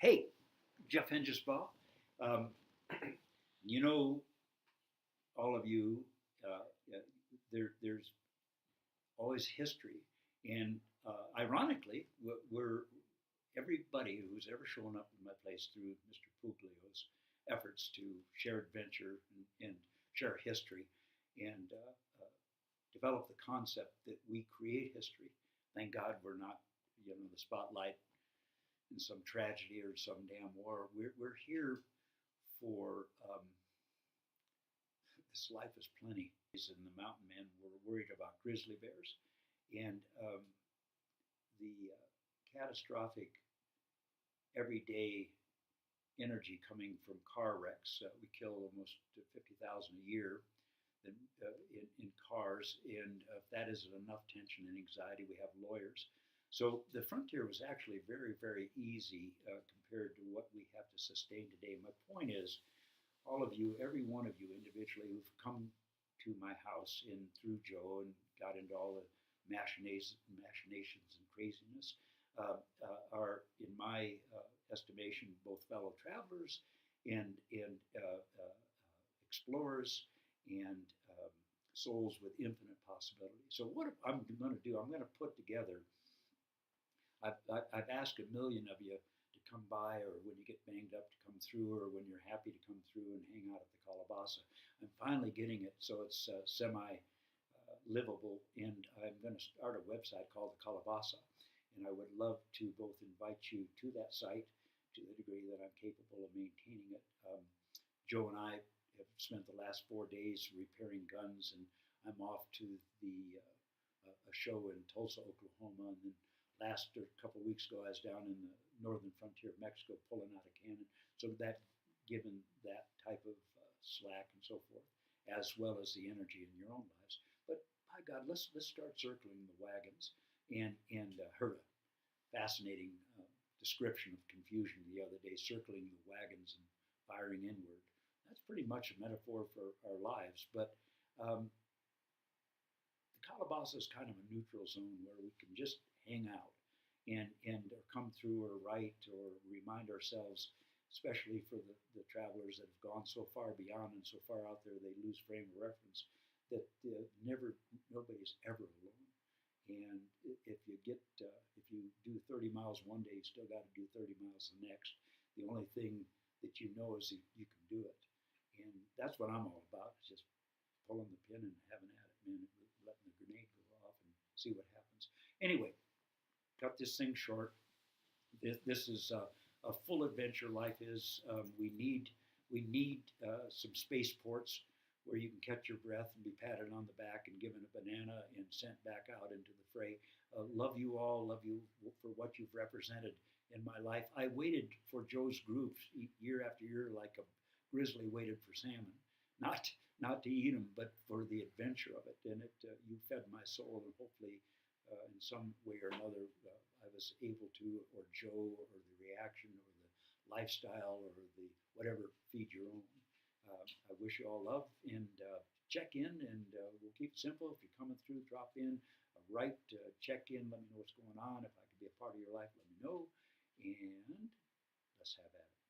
Hey, Jeff Hengesbaugh. Um, you know, all of you, there's always history, and ironically, we're everybody who's ever shown up in my place through Mr. Puglio's efforts to share adventure and share history and develop the concept that we create history. Thank God we're not, the spotlight in some tragedy or some damn war. We're here for this life is plenty. And the mountain men were worried about grizzly bears and the catastrophic everyday energy coming from car wrecks. We kill almost 50,000 a year in cars, and if that isn't enough tension and anxiety, we have lawyers. So the frontier was actually very, very easy compared to what we have to sustain today. My point is, all of you, every one of you individually who've come to my house in through Joe and got into all the machinations and craziness, are, in my estimation, both fellow travelers and explorers and souls with infinite possibility. So what I'm going to do, I'm going to put together. I've asked a million of you to come by, or when you get banged up to come through, or when you're happy to come through and hang out at the Calabasa. I'm finally getting it so it's semi livable, and I'm going to start a website called the Calabasa. And I would love to both invite you to that site to the degree that I'm capable of maintaining it. Joe and I have spent the last 4 days repairing guns, and I'm off to a show in Tulsa, Oklahoma, and then last couple of weeks ago I was down in the northern frontier of Mexico pulling out a cannon. So that, given that type of slack and so forth, as well as the energy in your own lives. But by God, let's start circling the wagons. And heard a fascinating description of confusion the other day, circling the wagons and firing inward. That's pretty much a metaphor for our lives. But the Calabasa is kind of a neutral zone where we can just hang out and or come through or write or remind ourselves, especially for the travelers that have gone so far beyond and so far out there they lose frame of reference, that nobody's ever alone. And if you do 30 miles one day, you still got to do 30 miles the next. The only thing that you know is that you can do it. And that's what I'm all about, is just pulling the pin and having at it, man, letting the grenade go off and see what happens. Anyway, cut this thing short. This is a full adventure life is. We need some spaceports where you can catch your breath and be patted on the back and given a banana and sent back out into the fray. Love you all. Love you for what you've represented in my life. I waited for Joe's groups year after year like a grizzly waited for salmon, not to eat them, but for the adventure of it. And you fed my soul, and hopefully in some way or another I was able to, or Joe, or the reaction, or the lifestyle, or the whatever, feed your own. I wish you all love, and check in, and we'll keep it simple. If you're coming through, drop in, write, check in, let me know what's going on. If I could be a part of your life, let me know, and let's have at it.